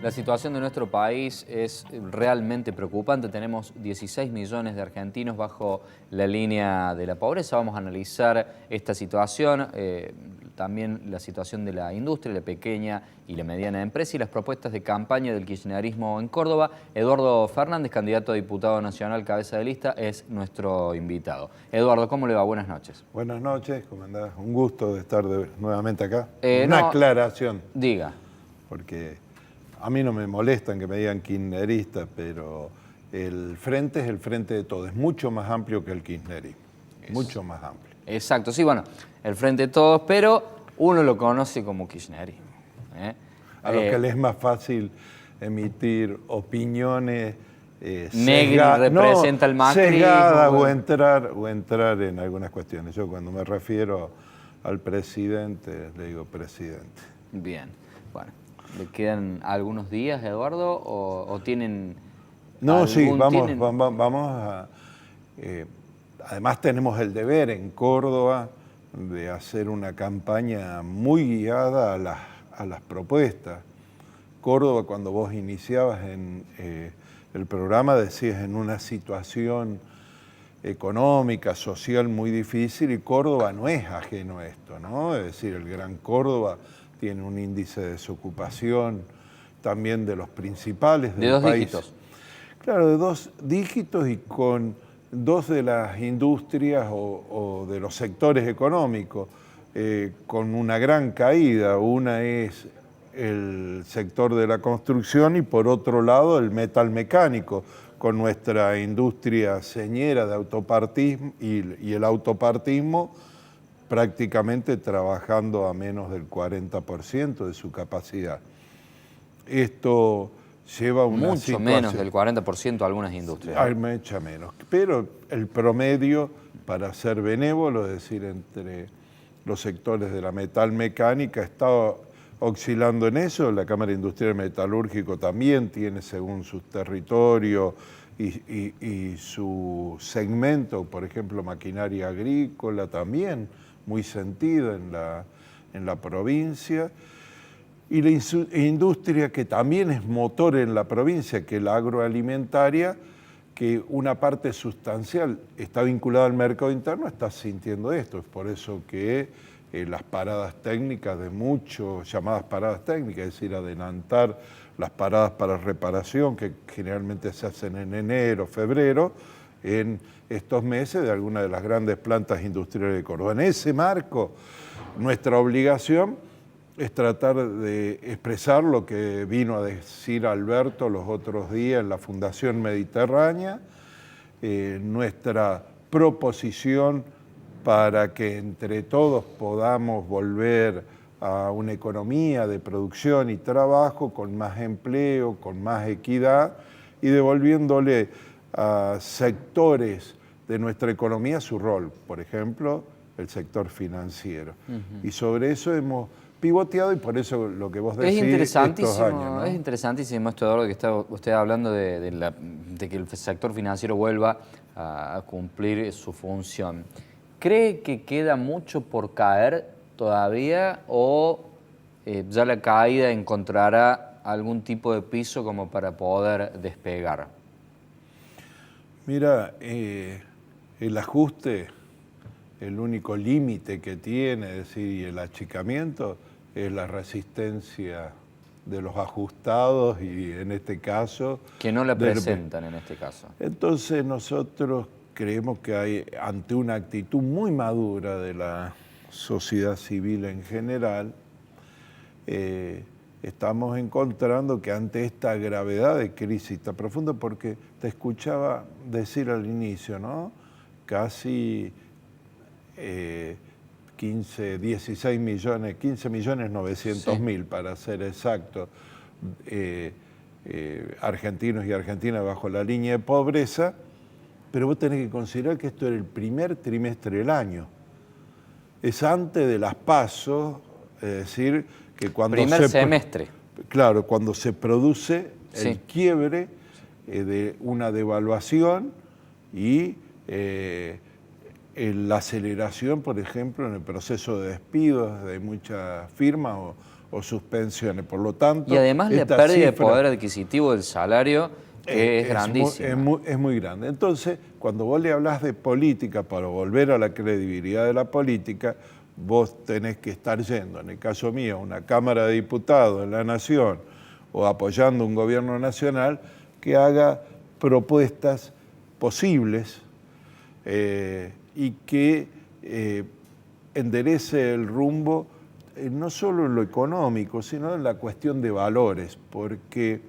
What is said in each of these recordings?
La situación de nuestro país es realmente preocupante. Tenemos 16 millones de argentinos bajo la línea de la pobreza. Vamos a analizar esta situación, también la situación de la industria, la pequeña y la mediana empresa y las propuestas de campaña del kirchnerismo en Córdoba. Eduardo Fernández, candidato a diputado nacional, cabeza de lista, es nuestro invitado. Eduardo, ¿cómo le va? Buenas noches. Buenas noches, ¿cómo andás? Un gusto de estar nuevamente acá. No, aclaración. Diga. Porque a mí no me molestan que me digan kirchnerista, pero el frente es el frente de todo. Es mucho más amplio que el kirchnerismo. Mucho más amplio. Exacto, sí, bueno, el frente de todos, pero uno lo conoce como kirchnerismo. A los que les es más fácil emitir opiniones Negri representa el macrismo. Sesgadas o entrar en algunas cuestiones. Yo cuando me refiero al presidente, le digo presidente. Bien, bueno, ¿le quedan algunos días, Eduardo, o tienen... No, sí, vamos a... además tenemos el deber en Córdoba de hacer una campaña muy guiada a las propuestas. Córdoba, cuando vos iniciabas en el programa, decías en una situación económica, social muy difícil, y Córdoba no es ajeno a esto, ¿no? Es decir, el Gran Córdoba tiene un índice de desocupación también de los principales del país. De 2 dígitos. Claro, de 2 dígitos y con 2 de las industrias o de los sectores económicos con una gran caída. Una es el sector de la construcción y por otro lado el metal mecánico, con nuestra industria señera de autopartismo y el autopartismo prácticamente trabajando a menos del 40% de su capacidad. Esto lleva una mucho situación, menos del 40% algunas industrias. Hay mucha menos, pero el promedio, para ser benévolo, es decir, entre los sectores de la metal mecánica, está oscilando en eso. La Cámara Industrial Metalúrgico también tiene, según su territorio y su segmento, por ejemplo, maquinaria agrícola también, muy sentida en la provincia. Y la industria que también es motor en la provincia, que es la agroalimentaria, que una parte sustancial está vinculada al mercado interno, está sintiendo esto. Es por eso que las paradas técnicas de muchos, llamadas paradas técnicas, es decir, adelantar las paradas para reparación, que generalmente se hacen en enero, febrero, en estos meses de algunas de las grandes plantas industriales de Córdoba. En ese marco, nuestra obligación es tratar de expresar lo que vino a decir Alberto los otros días en la Fundación Mediterránea, nuestra proposición para que entre todos podamos volver a una economía de producción y trabajo con más empleo, con más equidad y devolviéndole a sectores de nuestra economía su rol, por ejemplo, el sector financiero. Y sobre eso hemos pivoteado y por eso lo que vos decís estos años, ¿no? Es interesantísimo esto, Eduardo, que está usted hablando de que el sector financiero vuelva a cumplir su función. ¿Cree que queda mucho por caer todavía o ya la caída encontrará algún tipo de piso como para poder despegar? Mira, el ajuste, el único límite que tiene, es decir, el achicamiento, es la resistencia de los ajustados y en este caso... Que no la presentan en este caso. Entonces nosotros creemos que hay, ante una actitud muy madura de la sociedad civil en general, estamos encontrando que ante esta gravedad de crisis tan profunda, porque te escuchaba decir al inicio, ¿no? Casi 16 millones, 15.900.000 para ser exacto, argentinos y argentinas bajo la línea de pobreza, pero vos tenés que considerar que esto era el primer trimestre del año. Es antes de las PASO, es decir, que cuando primer semestre. Claro, cuando se produce sí. el quiebre de una devaluación y la aceleración, por ejemplo, en el proceso de despidos de muchas firmas o sus pensiones. Por lo tanto, y además la esta pérdida de cifra poder adquisitivo del salario, que es grandísima. Es muy grande. Entonces, cuando vos le hablás de política, para volver a la credibilidad de la política, vos tenés que estar yendo, en el caso mío, a una Cámara de Diputados en la Nación o apoyando un gobierno nacional que haga propuestas posibles y que enderece el rumbo no solo en lo económico, sino en la cuestión de valores, porque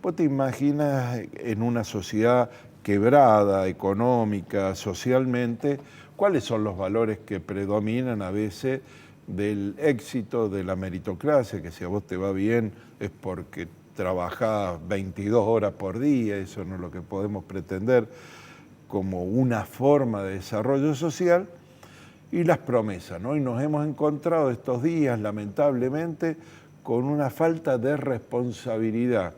vos te imaginas en una sociedad quebrada, económica, socialmente, cuáles son los valores que predominan a veces del éxito de la meritocracia, que si a vos te va bien es porque trabajás 22 horas por día, eso no es lo que podemos pretender como una forma de desarrollo social, y las promesas, ¿no? Y nos hemos encontrado estos días, lamentablemente, con una falta de responsabilidad,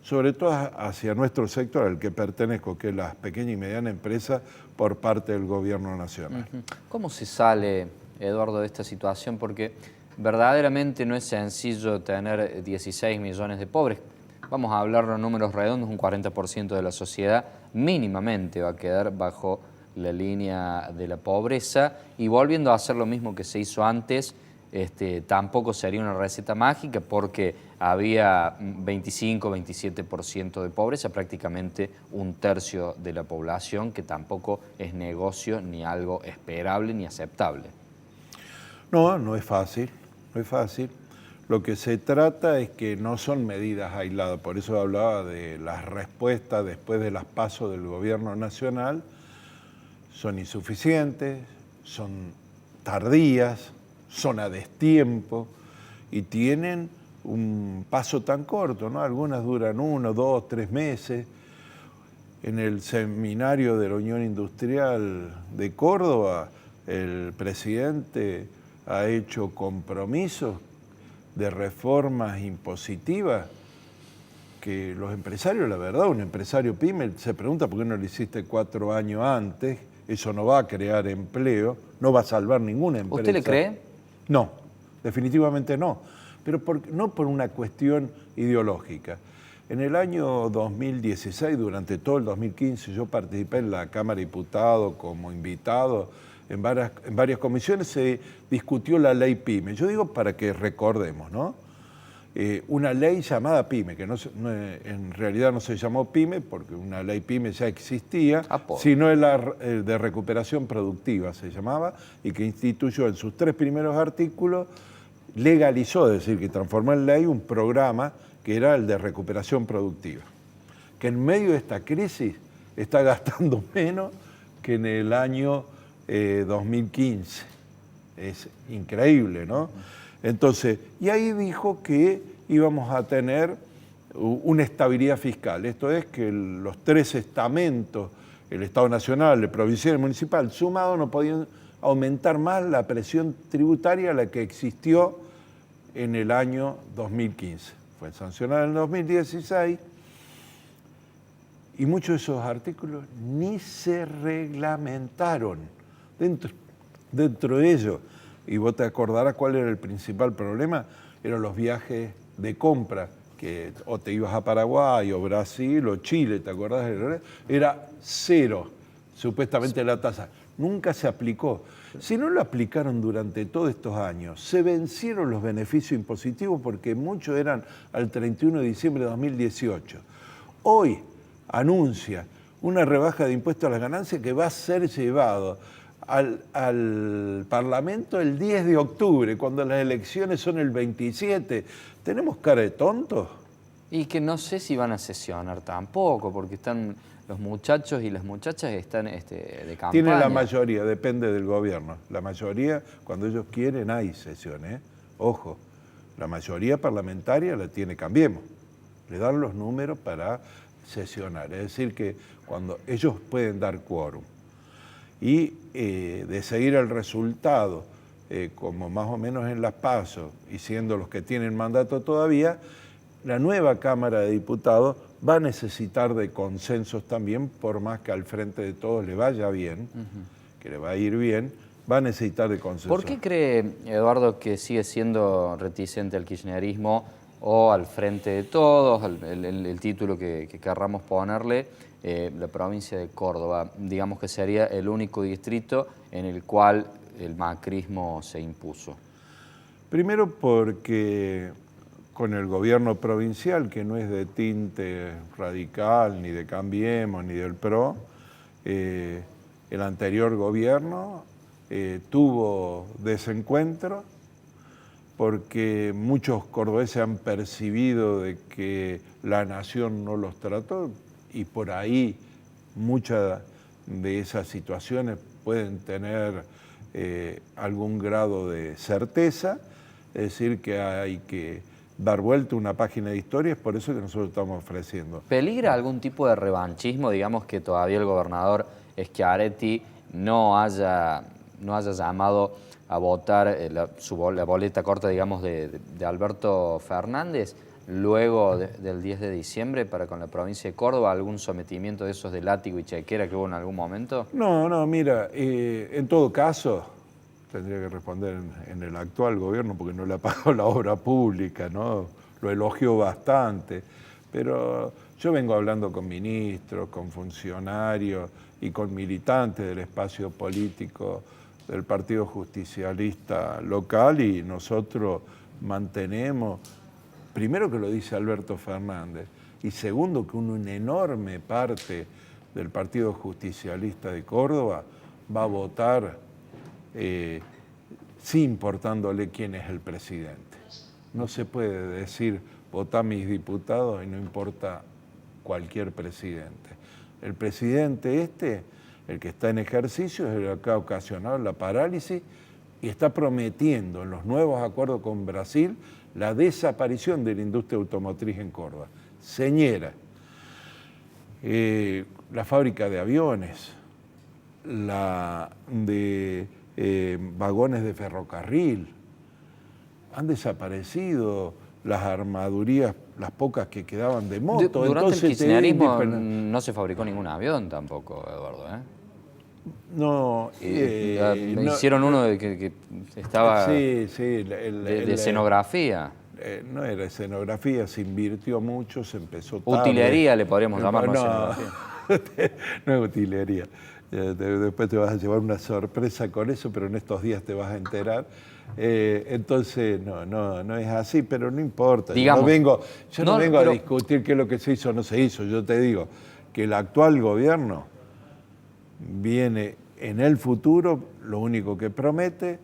sobre todo hacia nuestro sector, al que pertenezco, que es las pequeñas y medianas empresas, por parte del gobierno nacional. ¿Cómo se sale, Eduardo, de esta situación? Porque verdaderamente no es sencillo tener 16 millones de pobres. Vamos a hablar de números redondos, un 40% de la sociedad mínimamente va a quedar bajo la línea de la pobreza, y volviendo a hacer lo mismo que se hizo antes, tampoco sería una receta mágica, porque había 25-27% de pobreza, prácticamente un tercio de la población, que tampoco es negocio ni algo esperable ni aceptable. No, no es fácil, no es fácil. Lo que se trata es que no son medidas aisladas, por eso hablaba de las respuestas después de las pasos del gobierno nacional. Son insuficientes, son tardías, son a destiempo y tienen un paso tan corto, ¿no? Algunas duran 1, 2, 3 meses. En el seminario de la Unión Industrial de Córdoba, el presidente ha hecho compromisos de reformas impositivas que los empresarios, la verdad, un empresario pyme se pregunta por qué no lo hiciste 4 años antes. Eso no va a crear empleo, no va a salvar ninguna empresa. ¿Usted le cree? No, definitivamente no, pero no por una cuestión ideológica. En el año 2016, durante todo el 2015, yo participé en la Cámara de Diputados como invitado. En varias comisiones se discutió la ley PYME. Yo digo para que recordemos, ¿no? Una ley llamada PYME, que en realidad no se llamó PYME porque una ley PYME ya existía, sino la de recuperación productiva se llamaba, y que instituyó en sus 3 primeros artículos, legalizó, es decir, que transformó en ley un programa que era el de recuperación productiva, que en medio de esta crisis está gastando menos que en el año 2015. Es increíble, ¿no? Entonces, y ahí dijo que íbamos a tener una estabilidad fiscal. Esto es que los 3 estamentos, el Estado Nacional, el provincial y el municipal, sumados no podían aumentar más la presión tributaria a la que existió en el año 2015. Fue sancionada en el 2016 y muchos de esos artículos ni se reglamentaron dentro de ellos. Y vos te acordarás cuál era el principal problema, eran los viajes de compra, que o te ibas a Paraguay o Brasil o Chile, ¿te acordás? Era 0, supuestamente la tasa. Nunca se aplicó. Si no lo aplicaron durante todos estos años, se vencieron los beneficios impositivos porque muchos eran al 31 de diciembre de 2018. Hoy anuncia una rebaja de impuestos a las ganancias que va a ser llevado al Parlamento el 10 de octubre, cuando las elecciones son el 27. ¿Tenemos cara de tontos? Y que no sé si van a sesionar tampoco, porque están los muchachos y las muchachas están de campaña. Tiene la mayoría, depende del gobierno. La mayoría, cuando ellos quieren, hay sesiones. Ojo, la mayoría parlamentaria la tiene Cambiemos. Le dan los números para sesionar. Es decir, que cuando ellos pueden dar quórum. Y de seguir el resultado, como más o menos en las PASO, y siendo los que tienen mandato todavía, la nueva Cámara de Diputados va a necesitar de consensos también, por más que al frente de todos le vaya bien, que le va a ir bien, va a necesitar de consenso. ¿Por qué cree, Eduardo, que sigue siendo reticente al kirchnerismo o al frente de todos, el título que querramos ponerle, la provincia de Córdoba? Digamos que sería el único distrito en el cual el macrismo se impuso. Primero porque con el gobierno provincial, que no es de tinte radical, ni de Cambiemos, ni del PRO, el anterior gobierno tuvo desencuentro porque muchos cordobeses han percibido de que la nación no los trató y por ahí muchas de esas situaciones pueden tener algún grado de certeza, es decir, que hay que dar vuelta una página de historia, es por eso que nosotros estamos ofreciendo. ¿Peligra algún tipo de revanchismo? Digamos que todavía el gobernador Schiaretti no haya llamado a votar la boleta corta, digamos, de Alberto Fernández, luego del 10 de diciembre para con la provincia de Córdoba, algún sometimiento de esos de látigo y chequera que hubo en algún momento? No, mira, en todo caso, tendría que responder en el actual gobierno porque no le ha pagado la obra pública, ¿no? Lo elogió bastante, pero yo vengo hablando con ministros, con funcionarios y con militantes del espacio político del Partido Justicialista local y nosotros mantenemos, primero que lo dice Alberto Fernández y segundo que una enorme parte del Partido Justicialista de Córdoba va a votar sí importándole quién es el presidente. No se puede decir votá mis diputados y no importa cualquier presidente. El presidente el que está en ejercicio, es el que ha ocasionado la parálisis y está prometiendo en los nuevos acuerdos con Brasil la desaparición de la industria automotriz en Córdoba. Señera, la fábrica de aviones, la de vagones de ferrocarril, han desaparecido las armadurías, las pocas que quedaban de moto. Durante el kirchnerismo no se fabricó ningún avión tampoco, Eduardo, ¿eh? No, hicieron uno que estaba de escenografía. No era escenografía, se invirtió mucho, se empezó tarde. Utilería le podríamos llamar, no escenografía. No es utilería. Después te vas a llevar una sorpresa con eso, pero en estos días te vas a enterar. Entonces, no es así, pero no importa. Digamos, yo no vengo a discutir qué es lo que se hizo o no se hizo. Yo te digo que el actual gobierno viene en el futuro, lo único que promete,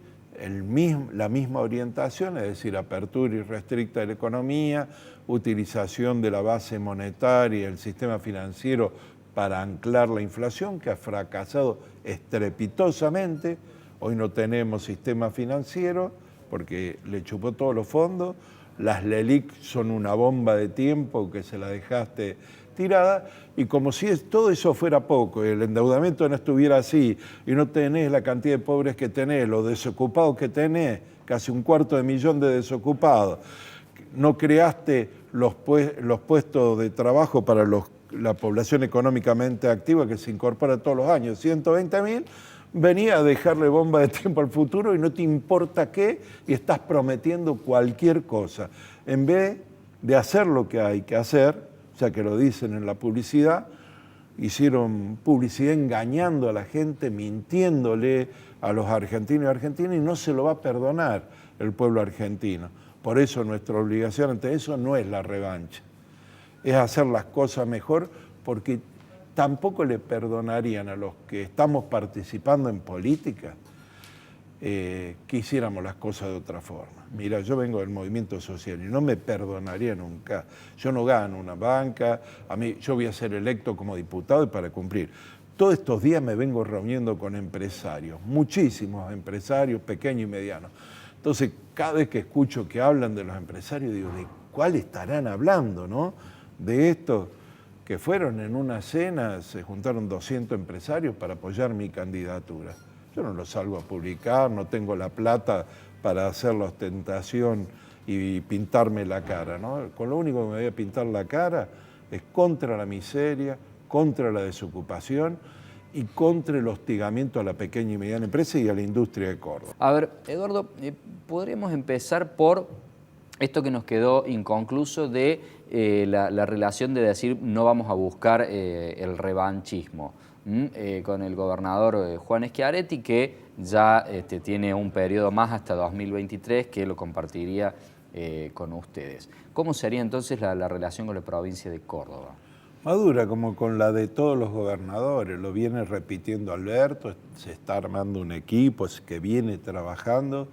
la misma orientación, es decir, apertura irrestricta de la economía, utilización de la base monetaria y el sistema financiero para anclar la inflación, que ha fracasado estrepitosamente. Hoy no tenemos sistema financiero porque le chupó todos los fondos. Las LELIC son una bomba de tiempo que se la dejaste tirada. Y como si todo eso fuera poco, el endeudamiento no estuviera así y no tenés la cantidad de pobres que tenés, los desocupados que tenés, casi 250.000 de desocupados, no creaste los puestos de trabajo para la población económicamente activa que se incorpora todos los años, 120.000, venía a dejarle bomba de tiempo al futuro y no te importa qué, y estás prometiendo cualquier cosa. En vez de hacer lo que hay que hacer, ya que lo dicen en la publicidad, hicieron publicidad engañando a la gente, mintiéndole a los argentinos y argentinas, y no se lo va a perdonar el pueblo argentino. Por eso nuestra obligación ante eso no es la revancha, es hacer las cosas mejor, porque tampoco le perdonarían a los que estamos participando en política que hiciéramos las cosas de otra forma. Mira, yo vengo del movimiento social y no me perdonaría nunca. Yo no gano una banca, yo voy a ser electo como diputado y para cumplir. Todos estos días me vengo reuniendo con empresarios, muchísimos empresarios, pequeños y medianos. Entonces, cada vez que escucho que hablan de los empresarios, digo, ¿de cuál estarán hablando, no? De estos que fueron en una cena, se juntaron 200 empresarios para apoyar mi candidatura. Yo no lo salgo a publicar, no tengo la plata para hacer la ostentación y pintarme la cara, ¿no? Con lo único que me voy a pintar la cara es contra la miseria, contra la desocupación y contra el hostigamiento a la pequeña y mediana empresa y a la industria de Córdoba. A ver, Eduardo, podríamos empezar por esto que nos quedó inconcluso de la relación de decir no vamos a buscar el revanchismo con el gobernador Juan Schiaretti, que ya tiene un periodo más hasta 2023 que lo compartiría con ustedes. ¿Cómo sería entonces la relación con la provincia de Córdoba? Madura como con la de todos los gobernadores, lo viene repitiendo Alberto, se está armando un equipo que viene trabajando,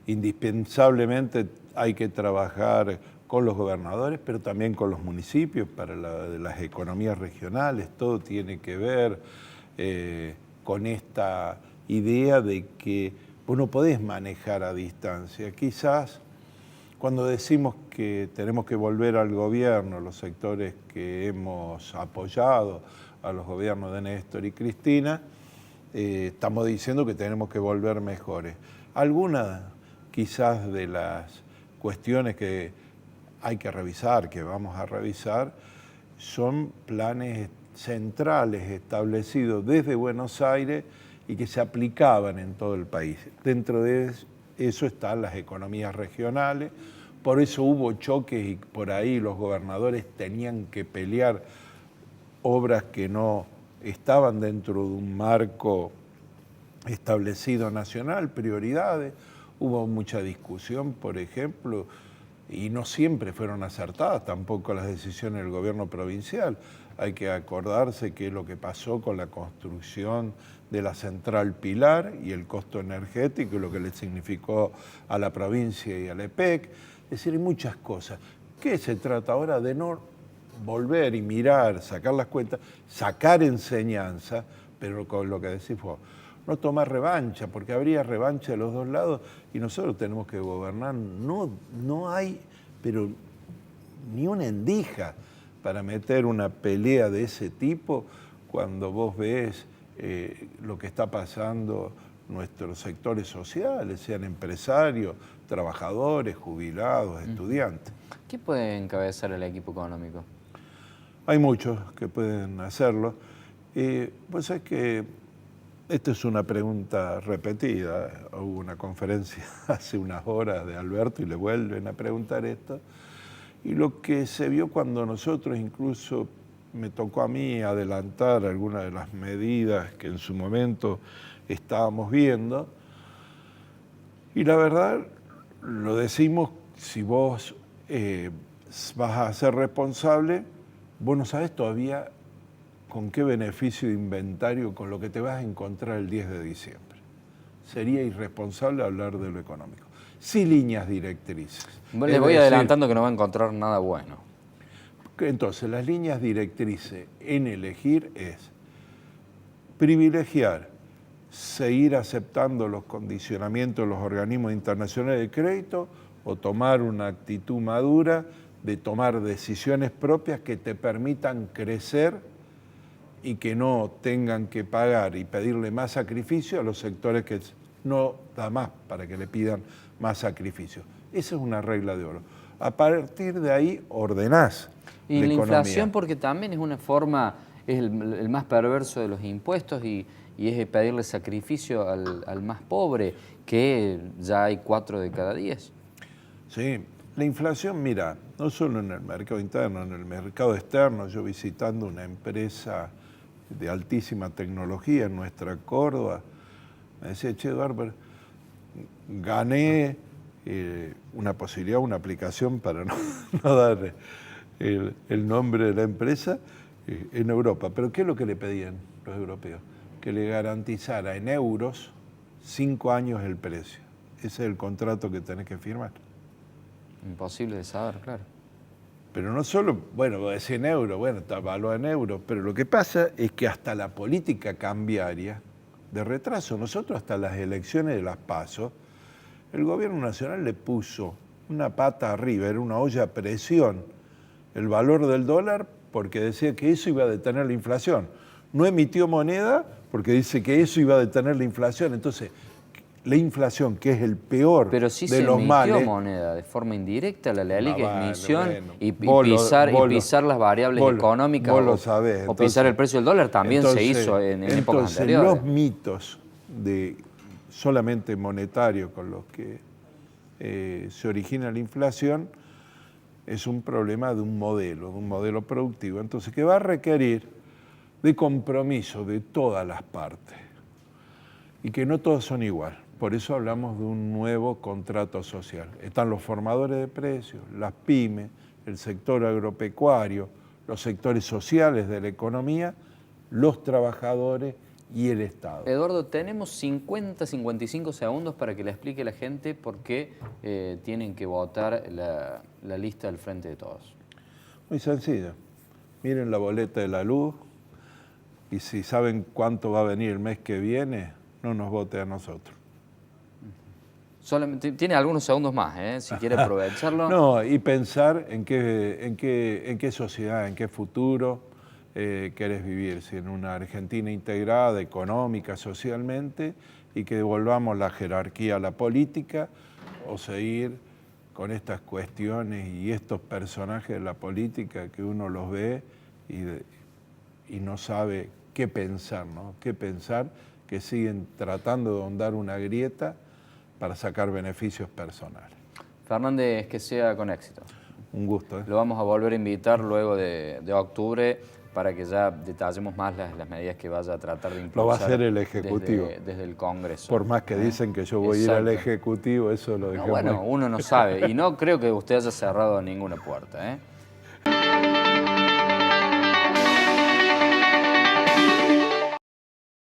indispensablemente hay que trabajar con los gobernadores, pero también con los municipios para las economías regionales, todo tiene que ver con esta idea de que vos no podés manejar a distancia. Quizás cuando decimos que tenemos que volver al gobierno, los sectores que hemos apoyado a los gobiernos de Néstor y Cristina, estamos diciendo que tenemos que volver mejores. Algunas quizás de las cuestiones que hay que revisar, que vamos a revisar, son planes centrales establecidos desde Buenos Aires y que se aplicaban en todo el país. Dentro de eso están las economías regionales, por eso hubo choques y por ahí los gobernadores tenían que pelear obras que no estaban dentro de un marco establecido nacional, prioridades. Hubo mucha discusión, por ejemplo, y no siempre fueron acertadas tampoco las decisiones del gobierno provincial. Hay que acordarse que lo que pasó con la construcción de la central Pilar y el costo energético y lo que le significó a la provincia y al EPEC. Es decir, hay muchas cosas. ¿Qué se trata ahora? De no volver y mirar, sacar las cuentas, sacar enseñanza, pero con lo que decís vos, no tomar revancha, porque habría revancha de los dos lados y nosotros tenemos que gobernar. No hay, pero ni una endija para meter una pelea de ese tipo cuando vos ves lo que está pasando nuestros sectores sociales, sean empresarios, trabajadores, jubilados, estudiantes. ¿Qué puede encabezar el equipo económico? Hay muchos que pueden hacerlo. Pues es que esta es una pregunta repetida. Hubo una conferencia hace unas horas de Alberto y le vuelven a preguntar esto. Y lo que se vio cuando nosotros, incluso me tocó a mí adelantar algunas de las medidas que en su momento estábamos viendo, y la verdad, lo decimos, si vos vas a ser responsable, vos no sabés todavía con qué beneficio de inventario, con lo que te vas a encontrar el 10 de diciembre. Sería irresponsable hablar de lo económico. Sí, líneas directrices. Le voy adelantando que no va a encontrar nada bueno. Entonces, las líneas directrices en elegir es privilegiar, seguir aceptando los condicionamientos de los organismos internacionales de crédito o tomar una actitud madura de tomar decisiones propias que te permitan crecer y que no tengan que pagar y pedirle más sacrificio a los sectores que no da más para que le pidan más sacrificio. Esa es una regla de oro. A partir de ahí ordenás y la inflación, porque también es una forma, es el más perverso de los impuestos y es pedirle sacrificio al más pobre, que ya hay 4 de cada 10. Sí, la inflación, mira, no solo en el mercado interno, en el mercado externo, yo visitando una empresa de altísima tecnología en nuestra Córdoba, me decía, che, Eduardo, gané una posibilidad, una aplicación para no dar el nombre de la empresa en Europa. Pero ¿qué es lo que le pedían los europeos? Que le garantizara en euros 5 años el precio. Ese es el contrato que tenés que firmar. Imposible de saber, claro. Pero no solo, bueno, vos decís en euros, bueno, está valuado en euros, pero lo que pasa es que hasta la política cambiaria de retraso, nosotros hasta las elecciones de las PASO, el gobierno nacional le puso una pata arriba, era una olla a presión, el valor del dólar, porque decía que eso iba a detener la inflación. No emitió moneda porque dice que eso iba a detener la inflación. Entonces, la inflación, que es el peor Pero sí de se los emitió males. moneda de forma indirecta, la LELIQ es Bueno, emisión bueno. y Vos lo- pisar las variables vos lo- económicas vos lo sabés. o pisar el precio del dólar también se hizo en épocas Entonces, anteriores. los mitos de solamente monetario con los que se origina la inflación es un problema de un modelo productivo. Entonces, que va a requerir de compromiso de todas las partes y que no todos son igual. Por eso hablamos de un nuevo contrato social. Están los formadores de precios, las pymes, el sector agropecuario, los sectores sociales de la economía, los trabajadores y el Estado. Eduardo, tenemos 55 segundos para que le explique a la gente por qué tienen que votar la lista del Frente de Todos. Muy sencillo. Miren la boleta de la luz y si saben cuánto va a venir el mes que viene, no nos vote a nosotros. Solamente, tiene algunos segundos más, si quiere aprovecharlo. No, y pensar en qué sociedad, en qué futuro querés vivir, si en una Argentina integrada, económica, socialmente, y que devolvamos la jerarquía a la política, o seguir con estas cuestiones y estos personajes de la política que uno los ve y no sabe qué pensar, ¿no? Qué pensar, que siguen tratando de ahondar una grieta para sacar beneficios personales. Fernández, que sea con éxito. Un gusto. Lo vamos a volver a invitar luego de octubre para que ya detallemos más las medidas que vaya a tratar de impulsar. Lo va a hacer el Ejecutivo. Desde el Congreso. Por más que dicen que yo voy a ir al Exacto. Ejecutivo, eso lo dejamos. No, bueno, uno no sabe. Y no creo que usted haya cerrado ninguna puerta,